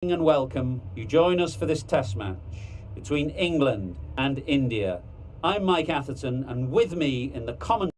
And welcome. You join us for this test match between England and India. I'm Mike Atherton, and with me in the commentary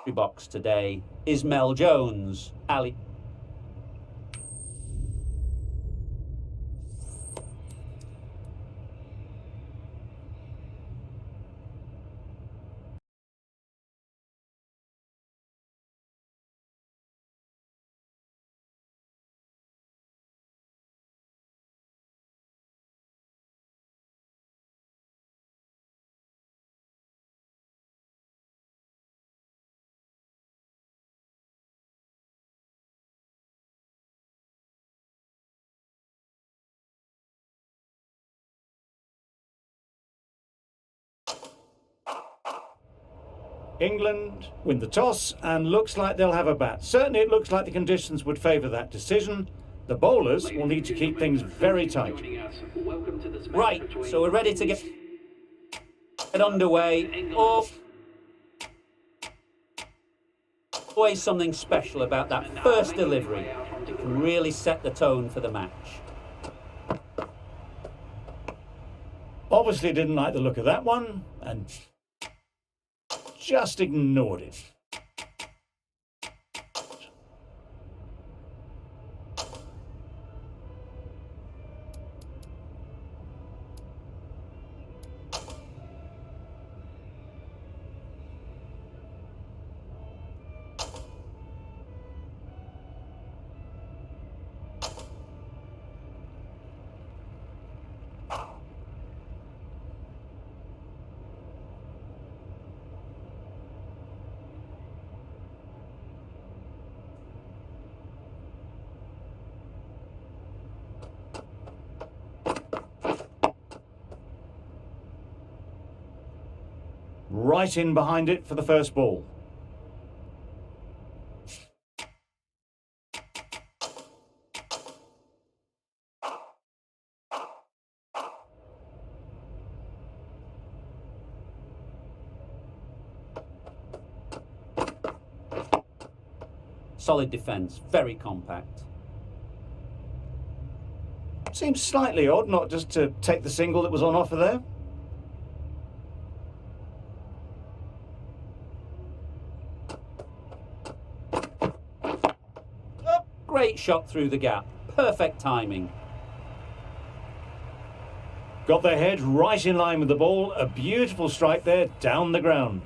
box today is Mel Jones. Ali. England win the toss and looks like they'll have a bat. Certainly it looks like the conditions would favour that decision. The bowlers will need to keep things very tight. Right, so we're ready to get underway. Always something special about that first delivery. It can really set the tone for the match. Obviously didn't like the look of that one and just ignored it. Right in behind it for the first ball. Solid defence, very compact. Seems slightly odd not just to take the single that was on offer there. Great shot through the gap. Perfect timing. Got their head right in line with the ball. A beautiful strike there down the ground.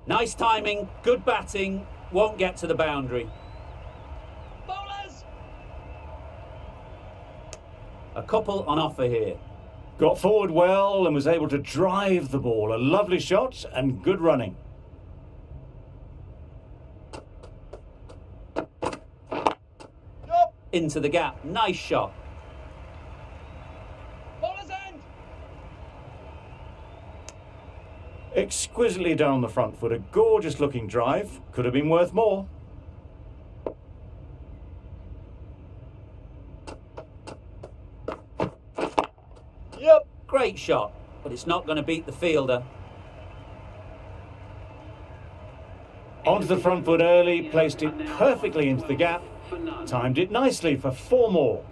Nice timing, good batting, won't get to the boundary. Bowlers! A couple on offer here. Got forward well and was able to drive the ball. A lovely shot and good running. Into the gap, nice shot. Bowlers end! Exquisitely down the front foot. A gorgeous looking drive. Could have been worth more. Yep. Great shot, but it's not going to beat the fielder. Onto the front foot early, placed it perfectly into the gap, timed it nicely for 4 more.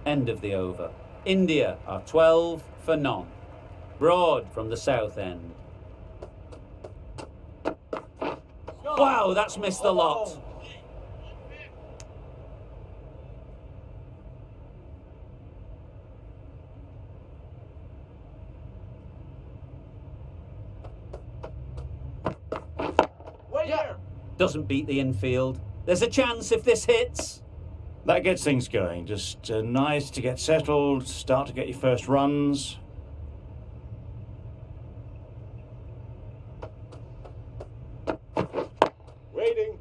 End of the over. India are 12 for none. Broad from the south end. Wow, that's missed the lot. Wait here. Doesn't beat the infield. There's a chance if this hits. That gets things going. Just nice to get settled, start to get your first runs. Waiting.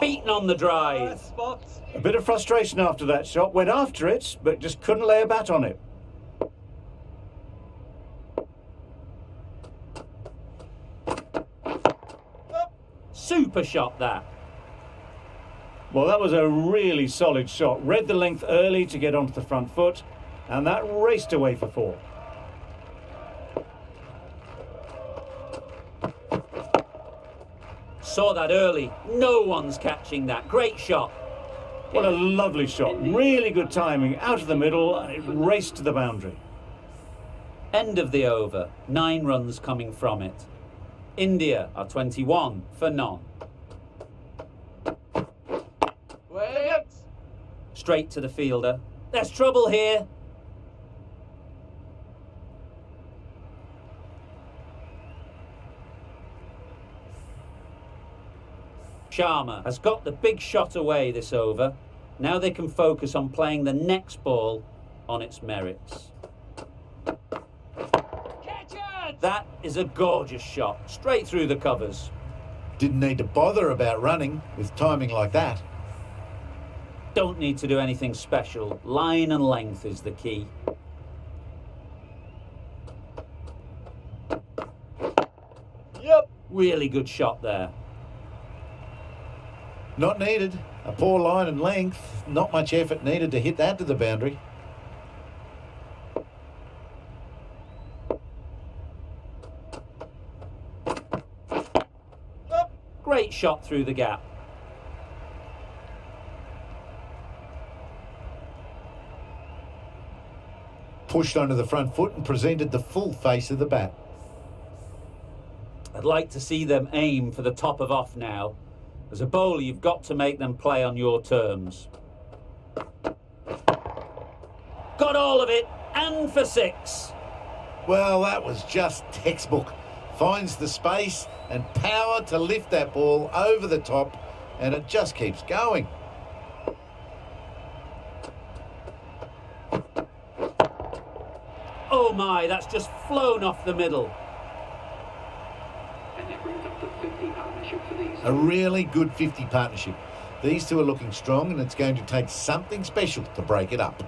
Beaten on the drive. Spot. A bit of frustration after that shot. Went after it, but just couldn't lay a bat on it. Super shot that. Well, that was a really solid shot. Read the length early to get onto the front foot, and that raced away for 4. Saw that early. No one's catching that. Great shot. What a lovely shot. Really good timing. Out of the middle, and it raced to the boundary. End of the over. 9 runs coming from it. India are 21 for none. Wait. Straight to the fielder. There's trouble here. Sharma has got the big shot away this over. Now they can focus on playing the next ball on its merits. Catch it. That is a gorgeous shot, straight through the covers. Didn't need to bother about running with timing like that. Don't need to do anything special. Line and length is the key. Yep. Really good shot there. Not needed. A poor line and length. Not much effort needed to hit that to the boundary. Great shot through the gap. Pushed onto the front foot and presented the full face of the bat. I'd like to see them aim for the top of off now. As a bowler, you've got to make them play on your terms. Got all of it, and for 6. Well, that was just textbook. Finds the space and power to lift that ball over the top, and it just keeps going. Oh my, that's just flown off the middle. A really good 50 partnership. These two are looking strong, and it's going to take something special to break it up.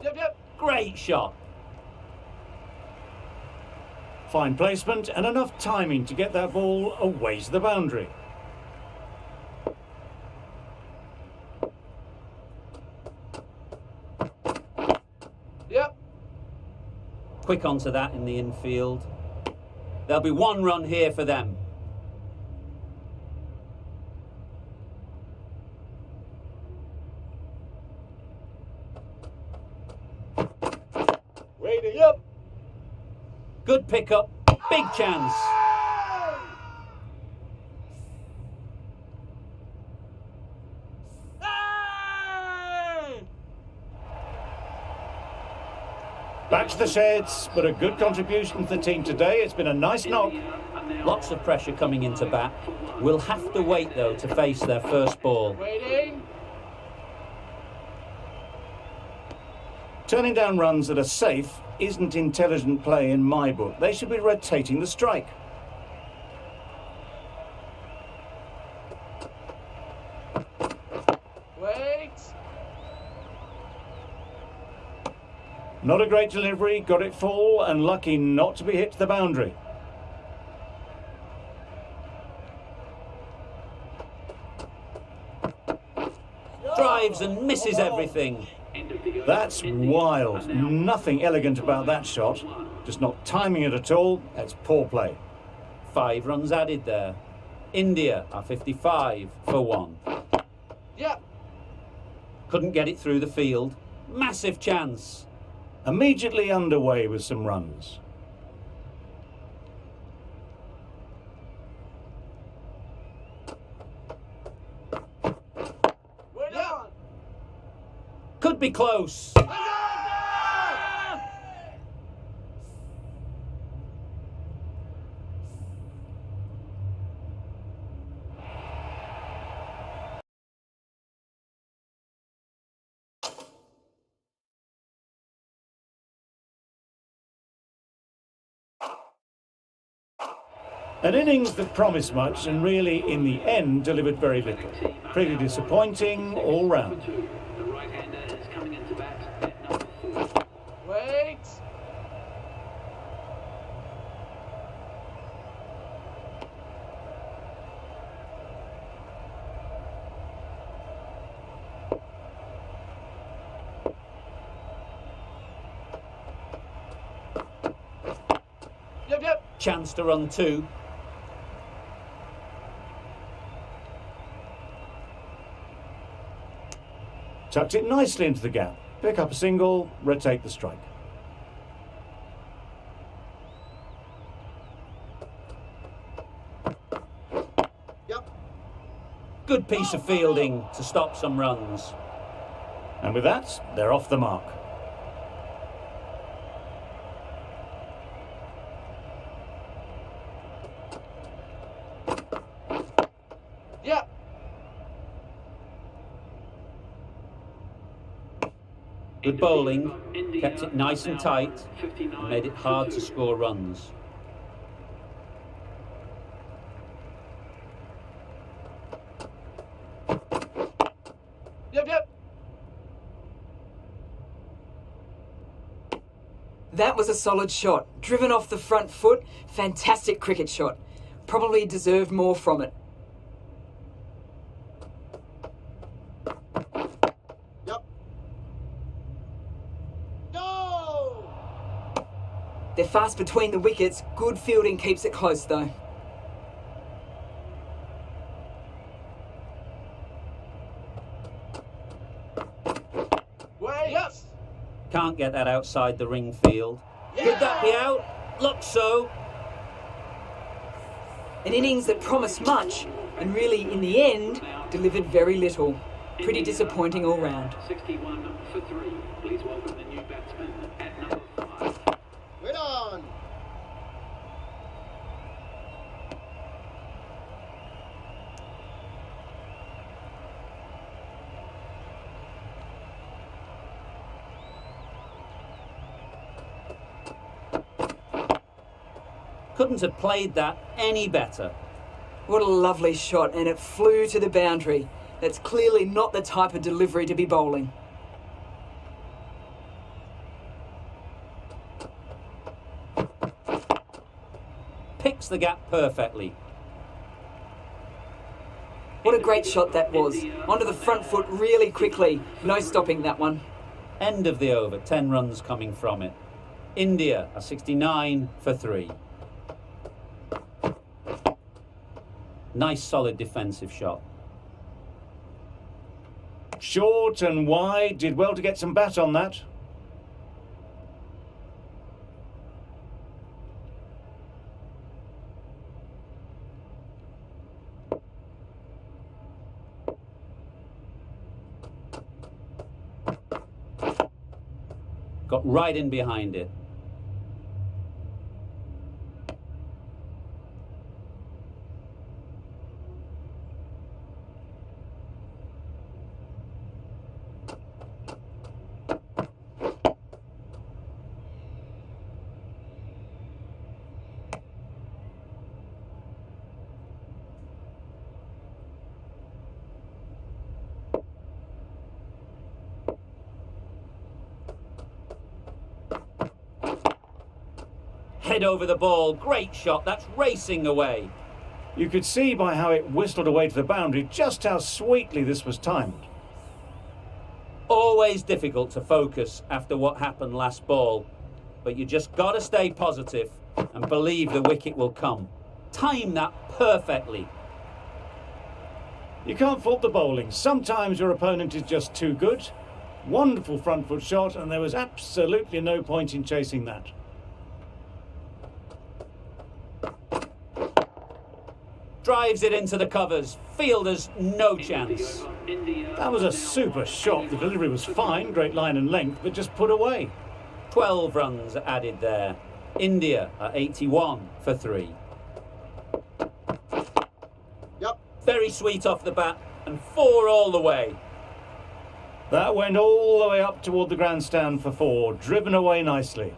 Yep. Great shot. Fine placement and enough timing to get that ball away to the boundary. Yep. Quick onto that in the infield. There'll be 1 run here for them. Waiting. Yep. Good pickup, big chance. Back to the sheds, but a good contribution to the team today. It's been a nice knock. Lots of pressure coming into bat. We'll have to wait though to face their first ball. Waiting. Turning down runs that are safe isn't intelligent play in my book. They should be rotating the strike. Wait. Not a great delivery, got it full and lucky not to be hit to the boundary. Drives and misses everything. That's wild. Nothing elegant about that shot. Just not timing it at all. That's poor play. 5 runs added there. India are 55 for 1. Yep. Couldn't get it through the field. Massive chance. Immediately underway with some runs. We're done. Could be close. An innings that promised much and really, in the end, delivered very little. Pretty disappointing all round. The right-hander is coming into bat at number 4. Wait. Yep, yep. Chance to run 2. Tucked it nicely into the gap. Pick up a single, rotate the strike. Yep. Good piece of fielding to stop some runs. And with that, they're off the mark. Yep. Good bowling, kept it nice and tight, and made it hard to score runs. Yep, yep. That was a solid shot. Driven off the front foot. Fantastic cricket shot. Probably deserved more from it. Yep. No! They're fast between the wickets. Good fielding keeps it close though. Wait. Yep. Can't get that outside the ring field. Could that be out? Looks so. An innings that promised much and really, in the end, delivered very little. Pretty disappointing all round. 61 for 3. Please welcome the new batsman at number 5. We're on. Couldn't have played that any better. What a lovely shot, and it flew to the boundary. That's clearly not the type of delivery to be bowling. Picks the gap perfectly. What a great shot that was. Onto the front foot really quickly. No stopping that one. End of the over, 10 runs coming from it. India are 69 for 3. Nice solid defensive shot. Short and wide, did well to get some bat on that. Got right in behind it. slid over the ball. Great shot. That's racing away. You could see by how it whistled away to the boundary just how sweetly this was timed. Always difficult to focus after what happened last ball, but you just got to stay positive and believe the wicket will come. Time that perfectly. You can't fault the bowling. Sometimes your opponent is just too good. Wonderful front foot shot, and there was absolutely no point in chasing that. Drives it into the covers. Fielders, no chance. That was a super shot. The delivery was fine, great line and length, but just put away. 12 runs added there. India are 81 for 3. Yep. Very sweet off the bat, and 4 all the way. That went all the way up toward the grandstand for 4, driven away nicely.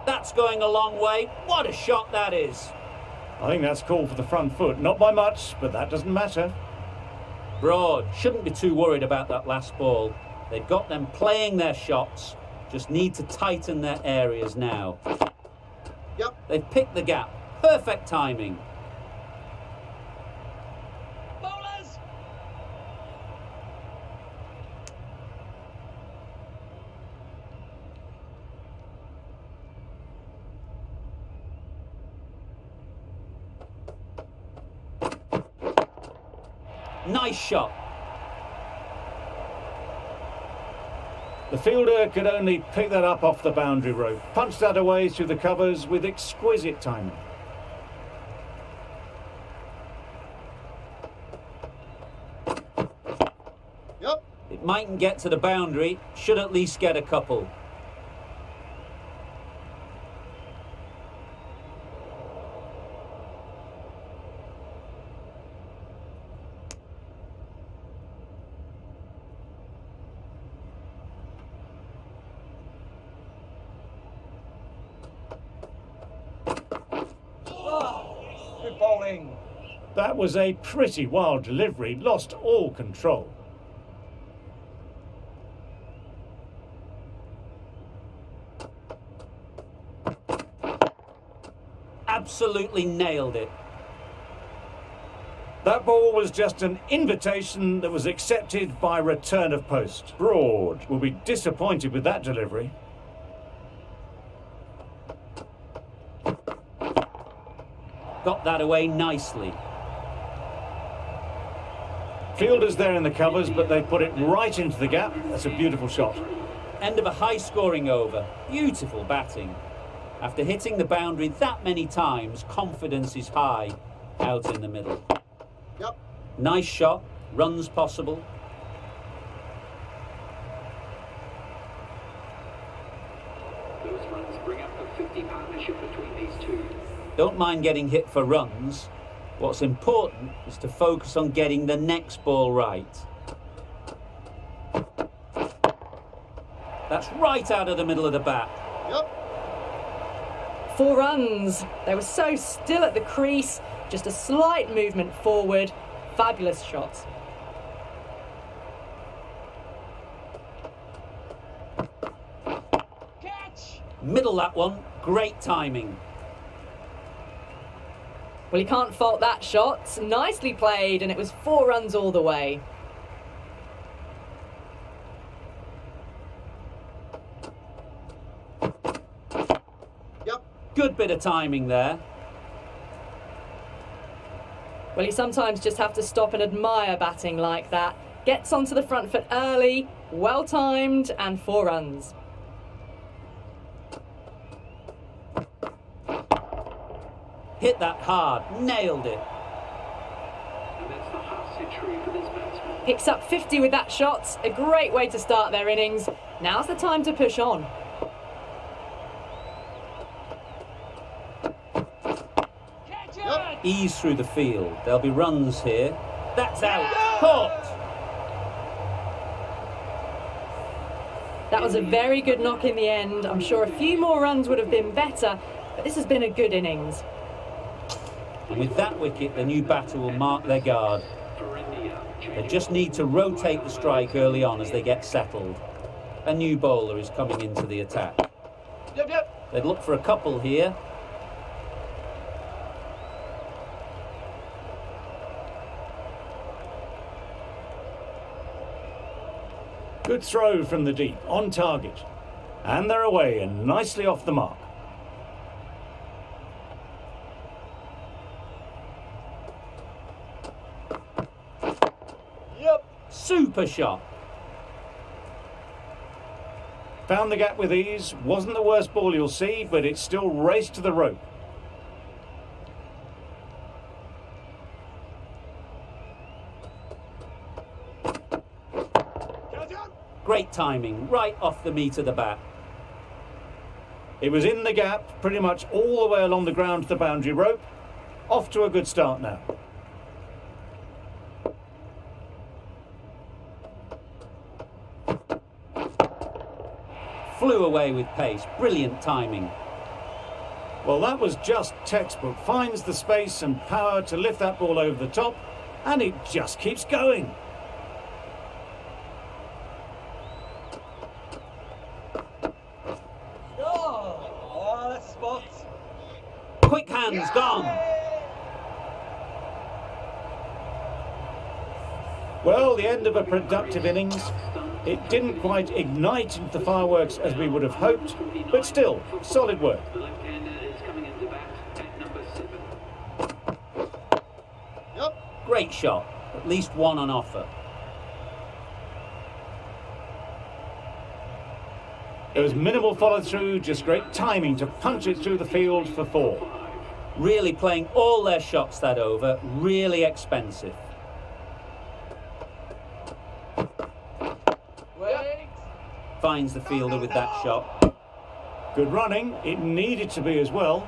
That's going a long way. What a shot that is. I think that's called for the front foot. Not by much, but that doesn't matter. Broad shouldn't be too worried about that last ball. They've got them playing their shots, just need to tighten their areas now. Yep. They've picked the gap. Perfect timing. Bowlers! Nice shot. The fielder could only pick that up off the boundary rope. Punched that away through the covers with exquisite timing. Yep. It mightn't get to the boundary, should at least get a couple. Good bowling. That was a pretty wild delivery, lost all control. Absolutely nailed it. That ball was just an invitation that was accepted by return of post. Broad will be disappointed with that delivery. Got that away nicely. Fielders there in the covers, but they put it right into the gap. That's a beautiful shot. End of a high-scoring over. Beautiful batting. After hitting the boundary that many times, confidence is high out in the middle. Yep. Nice shot. Runs possible. Those runs bring up a 50 partnership between these two. Don't mind getting hit for runs. What's important is to focus on getting the next ball right. That's right out of the middle of the bat. Yep. 4 runs. They were so still at the crease, just a slight movement forward. Fabulous shot. Catch! Middle that one. Great timing. Well, you can't fault that shot. Nicely played, and it was 4 runs all the way. Yep. Good bit of timing there. Well, you sometimes just have to stop and admire batting like that. Gets onto the front foot early, well timed, and 4 runs. Hit that hard. Nailed it. And that's the half century for this batsman. Picks up 50 with that shot. A great way to start their innings. Now's the time to push on. Yep. Ease through the field. There'll be runs here. That's out. Caught. That was a very good knock in the end. I'm sure a few more runs would have been better, but this has been a good innings. And with that wicket, the new batter will mark their guard. For India, They just need to rotate the strike early on as they get settled. A new bowler is coming into the attack. Yep. They'd look for a couple here. Good throw from the deep, on target. And they're away and nicely off the mark. Yep. Super shot. Found the gap with ease. Wasn't the worst ball you'll see, but it still raced to the rope. Great timing, right off the meat of the bat. It was in the gap, pretty much all the way along the ground to the boundary rope. Off to a good start now. Flew away with pace, brilliant timing. Well, that was just textbook. Finds the space and power to lift that ball over the top, and it just keeps going. Oh, that's spot. Quick hands, gone. Well, the end of a productive innings. It didn't quite ignite into the fireworks as we would have hoped, but still, solid work. The left-hander is coming into bat at number 7. Yep. Great shot, at least one on offer. There was minimal follow-through, just great timing to punch it through the field for 4. Really playing all their shots that over, really expensive. Wait. Finds the fielder with that shot. Good running, it needed to be as well.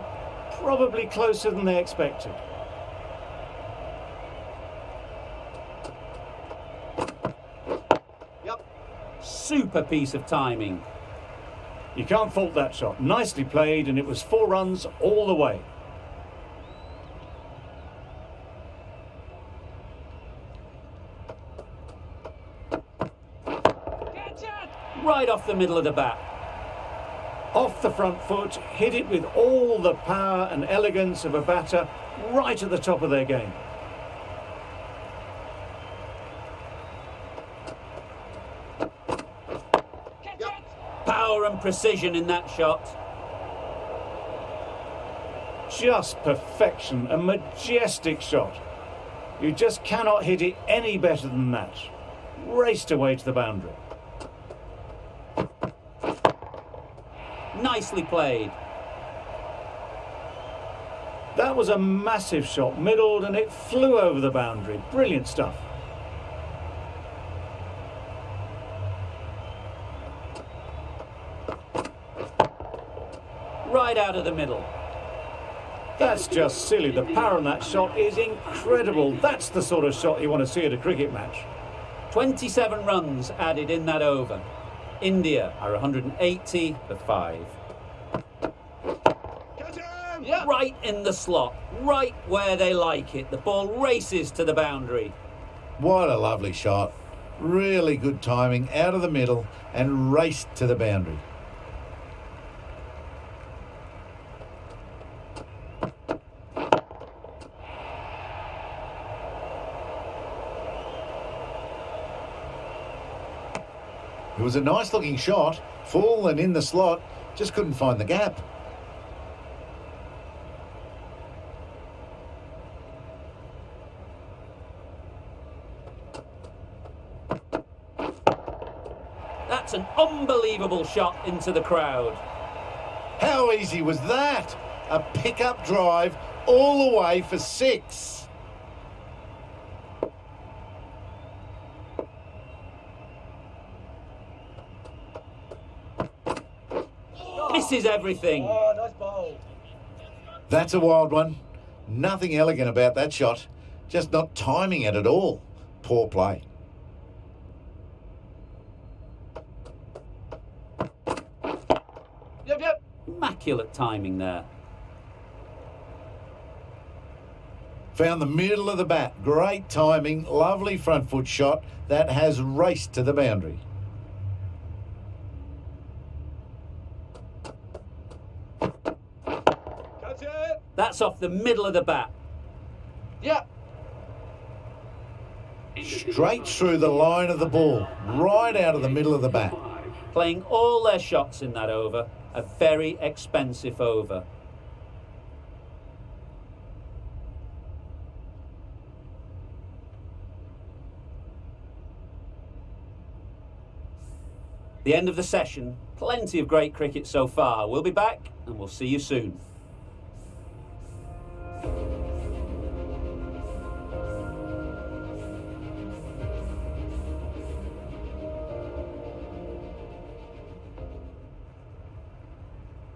Probably closer than they expected. Yep. Super piece of timing. You can't fault that shot. Nicely played, and it was 4 runs all the way. Right off the middle of the bat. Off the front foot, hit it with all the power and elegance of a batter, right at the top of their game. Power and precision in that shot. Just perfection, a majestic shot. You just cannot hit it any better than that. Raced away to the boundary. Nicely played. That was a massive shot, middled, and it flew over the boundary. Brilliant stuff. Right out of the middle. That's just silly. The power on that shot is incredible. That's the sort of shot you want to see at a cricket match. 27 runs added in that over. India are 180 for 5. Yep. Right in the slot, right where they like it. The ball races to the boundary. What a lovely shot. Really good timing, out of the middle and raced to the boundary. It was a nice looking shot, full and in the slot, just couldn't find the gap. That's an unbelievable shot into the crowd. How easy was that? A pickup drive all the way for 6. Misses everything. Oh, nice ball. That's a wild one. Nothing elegant about that shot. Just not timing it at all. Poor play. Yep. Immaculate timing there. Found the middle of the bat. Great timing, lovely front foot shot that has raced to the boundary. Catch it. That's off the middle of the bat. Yeah. Straight through the line of the ball, right out of the middle of the bat. Playing all their shots in that over. A very expensive over. The end of the session. Plenty of great cricket so far. We'll be back and we'll see you soon.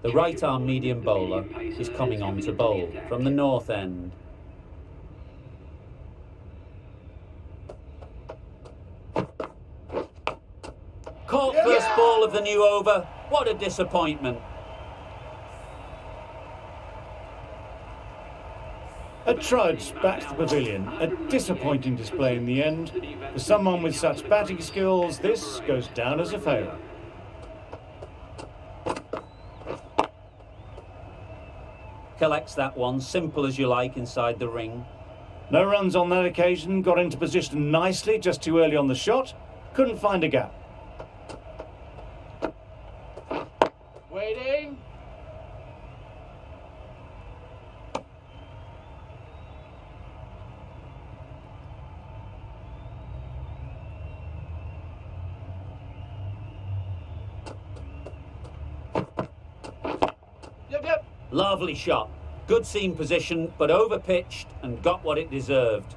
The right-arm medium bowler is coming on to bowl from the north end. Caught first ball of the new over. What a disappointment. A trudge back to the pavilion. A disappointing display in the end. For someone with such batting skills, this goes down as a failure. Collects that one, simple as you like, inside the ring. No runs on that occasion, got into position nicely, just too early on the shot. Couldn't find a gap. Waiting. Yep. Lovely shot. Good seam position, but over-pitched and got what it deserved.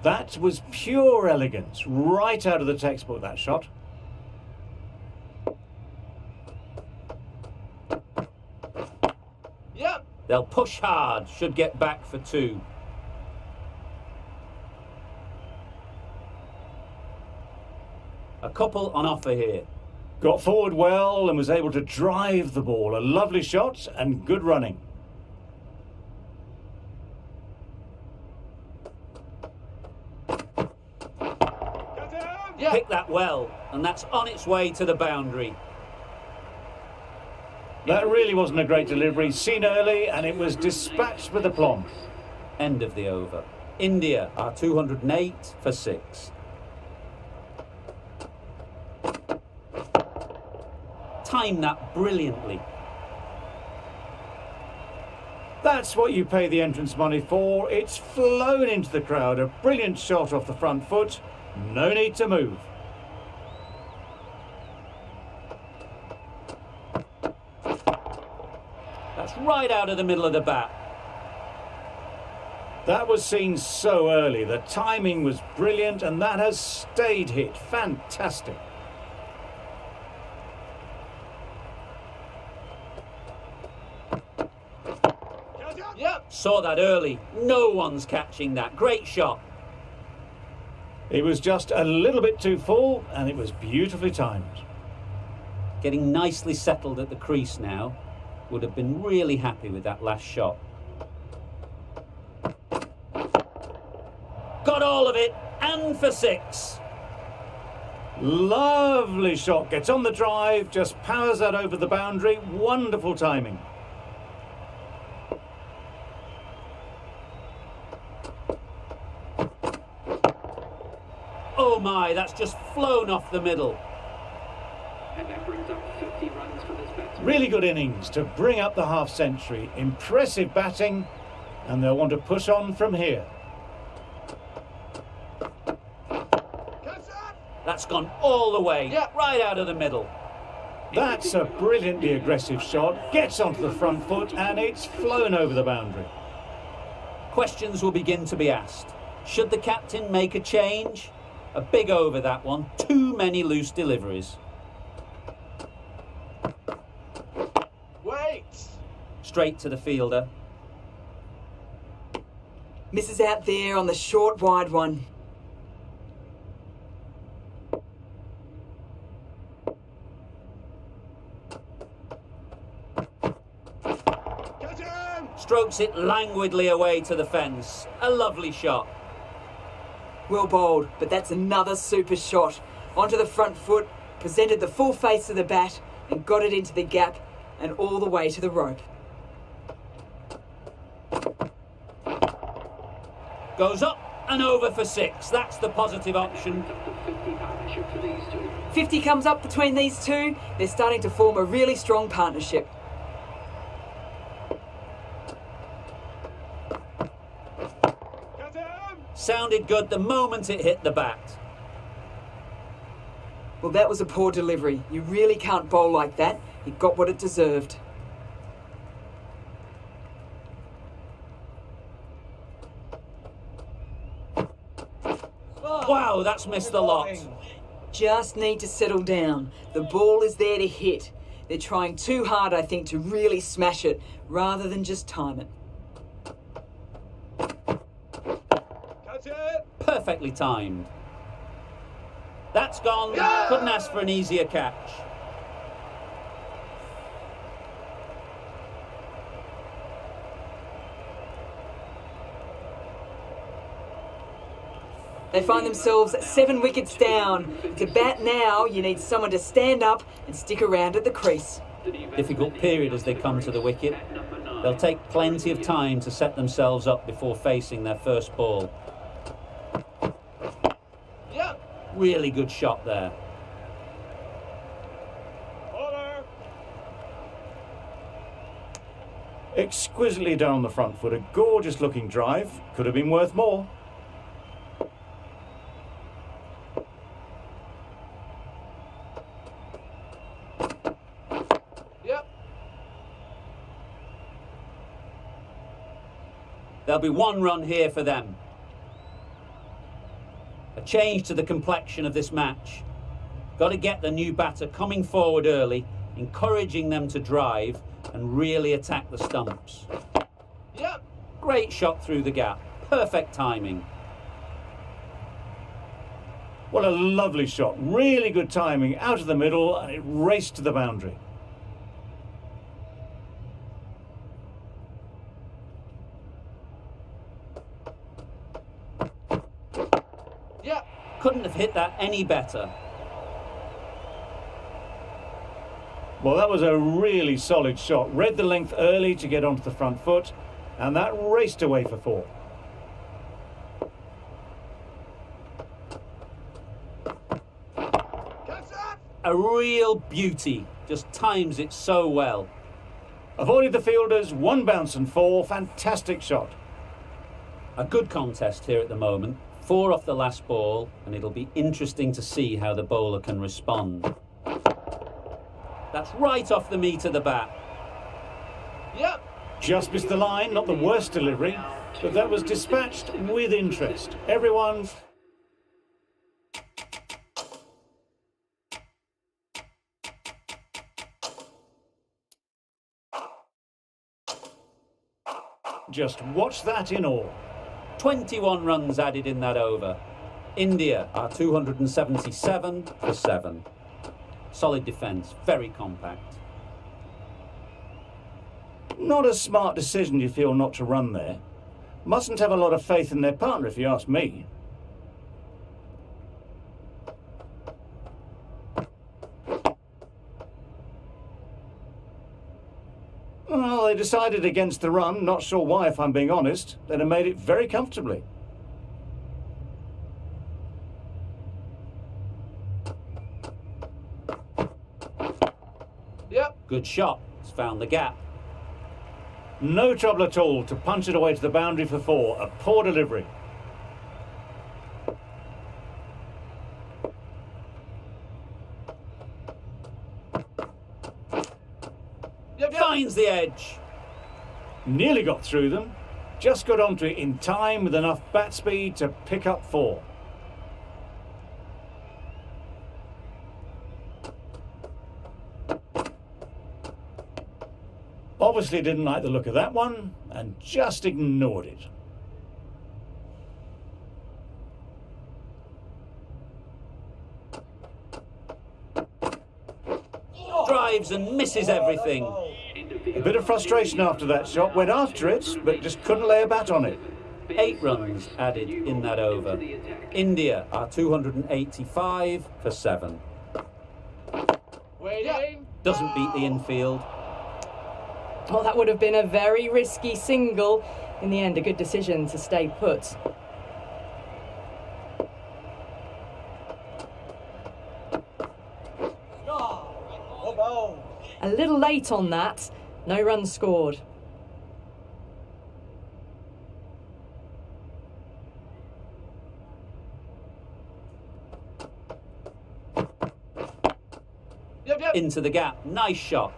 That was pure elegance, right out of the textbook, that shot. Yep. They'll push hard, should get back for two. A couple on offer here. Got forward well and was able to drive the ball. A lovely shot and good running. Yep. Picked that well, and that's on its way to the boundary. That really wasn't a great delivery. Seen early and it was dispatched with aplomb. End of the over. India are 208 for 6. Timed that brilliantly. That's what you pay the entrance money for. It's flown into the crowd. A brilliant shot off the front foot. No need to move. That's right out of the middle of the bat. That was seen so early. The timing was brilliant and that has stayed hit. Fantastic. Yep. Saw that early. No one's catching that. Great shot. It was just a little bit too full and it was beautifully timed. Getting nicely settled at the crease now. Would have been really happy with that last shot. Got all of it, and for 6. Lovely shot. Gets on the drive, just powers that over the boundary. Wonderful timing. Oh my, that's just flown off the middle. And that brings up 50 runs for this batsman. Really good innings to bring up the half century. Impressive batting, and they'll want to push on from here. That's gone all the way, Yeah. right out of the middle. That's a brilliantly aggressive shot. Gets onto the front foot, and it's flown over the boundary. Questions will begin to be asked. Should the captain make a change? A big over, that one. Too many loose deliveries. Wait. Straight to the fielder. Misses out there on the short wide one. Catch him. Strokes it languidly away to the fence. A lovely shot. Well bowled, but that's another super shot. Onto the front foot, presented the full face of the bat and got it into the gap and all the way to the rope. Goes up and over for 6. That's the positive option. 50 comes up between these two. They're starting to form a really strong partnership. Sounded good the moment it hit the bat. Well, that was a poor delivery. You really can't bowl like that. It got what it deserved. Wow, that's missed the lot. Just need to settle down. The ball is there to hit. They're trying too hard, I think, to really smash it, rather than just time it. Perfectly timed. That's gone. Couldn't ask for an easier catch. They find themselves 7 wickets down. To bat now, you need someone to stand up and stick around at the crease. Difficult period as they come to the wicket. They'll take plenty of time to set themselves up before facing their first ball. Really good shot there. Exquisitely down the front foot, a gorgeous looking drive. Could have been worth more. There'll be 1 run here for them. A change to the complexion of this match. Got to get the new batter coming forward early, encouraging them to drive and really attack the stumps. Great shot through the gap. Perfect timing. What a lovely shot. Really good timing. Out of the middle and it raced to the boundary. Couldn't have hit that any better. Well, that was a really solid shot. Read the length early to get onto the front foot, and that raced away for 4. A real beauty. Just times it so well. Avoided the fielders, 1 bounce and 4. Fantastic shot. A good contest here at the moment. 4 off the last ball, and it'll be interesting to see how the bowler can respond. That's right off the meat of the bat. Just missed the line, not the worst delivery, but that was dispatched with interest. Everyone... Just watch that in awe. 21 runs added in that over. India are 277 for 7. Solid defence, very compact. Not a smart decision, you feel, not to run there. Mustn't have a lot of faith in their partner, if you ask me. Well, they decided against the run. Not sure why, if I'm being honest. They'd have made it very comfortably. Good shot. It's found the gap. No trouble at all to punch it away to the boundary for 4. A poor delivery. Finds the edge. Nearly got through them. Just got onto it in time with enough bat speed to pick up 4. Obviously didn't like the look of that one and just ignored it. Drives and misses everything. A bit of frustration after that shot. Went after it, but just couldn't lay a bat on it. 8 runs added in that over. India are 285 for 7. Waiting. Doesn't beat the infield. Well, that would have been a very risky single. In the end, a good decision to stay put. A little late on that. No runs scored. Into the gap. Nice shot.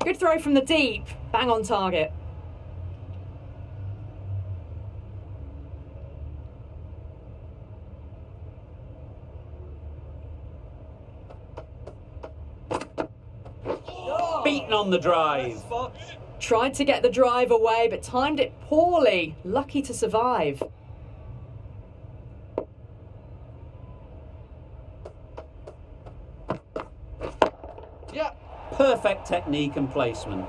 Good throw from the deep. Bang on target. Beaten on the drive. Tried to get the drive away, but timed it poorly. Lucky to survive. Perfect technique and placement.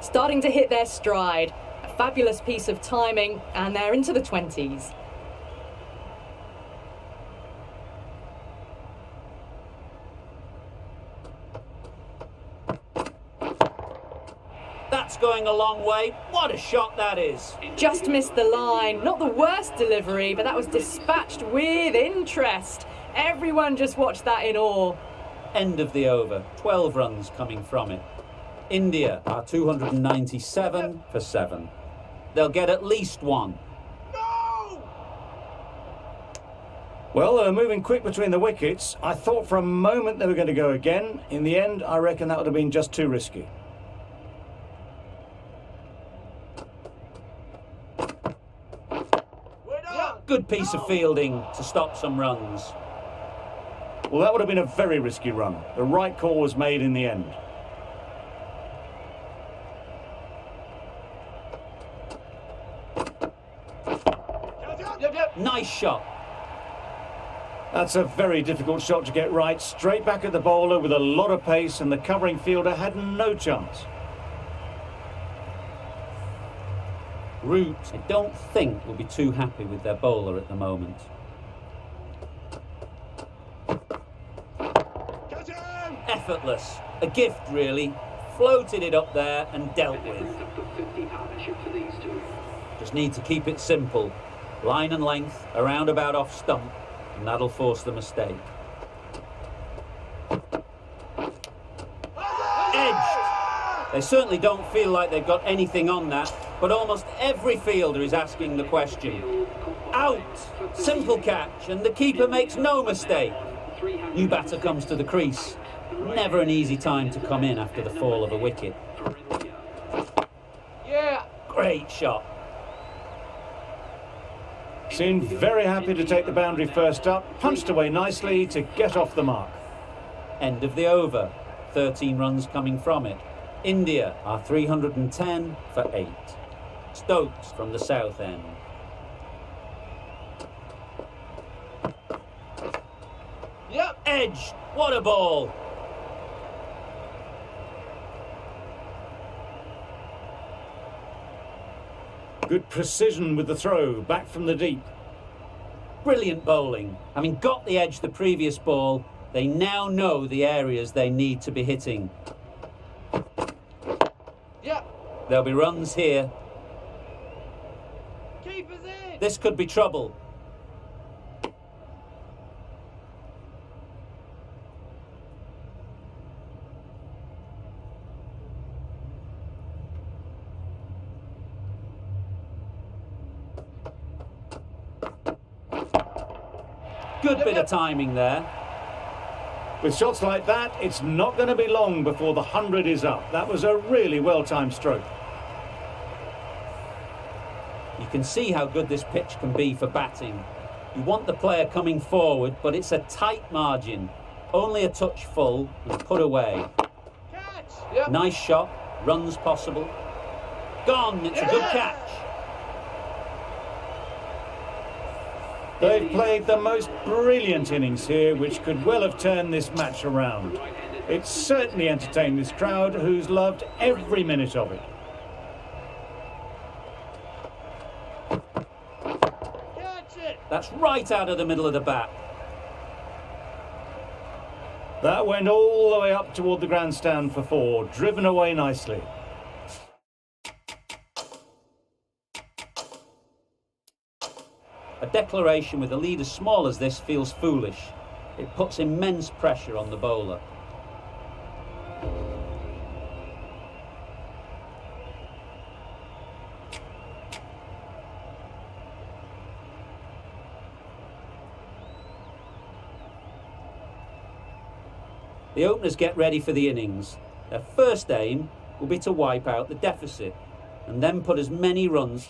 Starting to hit their stride. A fabulous piece of timing, and they're into the 20s. That's going a long way. What a shot that is. Just missed the line. Not the worst delivery, but that was dispatched with interest. Everyone just watched that in awe. End of the over. 12 runs coming from it. India are 297 for 7. They'll get at least 1. Well, they were moving quick between the wickets. I thought for a moment they were going to go again. In the end, I reckon that would have been just too risky. Good piece of fielding to stop some runs. Well, that would have been a very risky run. The right call was made in the end. Nice shot. That's a very difficult shot to get right. Straight back at the bowler with a lot of pace, and the covering fielder had no chance. Root, I don't think, will be too happy with their bowler at the moment. Effortless. A gift, really. Floated it up there and dealt with. Just need to keep it simple. Line and length, a roundabout off stump, and that'll force the mistake. Edged. They certainly don't feel like they've got anything on that, but almost every fielder is asking the question. Out! Simple catch, and the keeper makes no mistake. New batter comes to the crease. Never an easy time to come in after the fall of a wicket. Great shot. Seemed very happy to take the boundary first up. Punched away nicely to get off the mark. End of the over. 13 runs coming from it. India are 310 for 8. Stokes from the south end. Edge. What a ball. Good precision with the throw, back from the deep. Brilliant bowling. Having got the edge the previous ball, they now know the areas they need to be hitting. There'll be runs here. Keeper's in. This could be trouble. Good bit of timing there. With shots like that, it's not going to be long before the 100 is up. That was a really well-timed stroke. You can see how good this pitch can be for batting. You want the player coming forward, but it's a tight margin. Only a touch full and put away. Catch. Nice shot, runs possible. Gone, it's a good catch. They've played the most brilliant innings here, which could well have turned this match around. It's certainly entertained this crowd, who's loved every minute of it. Catch it. That's right out of the middle of the bat. That went all the way up toward the grandstand for 4, driven away nicely. A declaration with a lead as small as this feels foolish. It puts immense pressure on the bowler. The openers get ready for the innings. Their first aim will be to wipe out the deficit and then put as many runs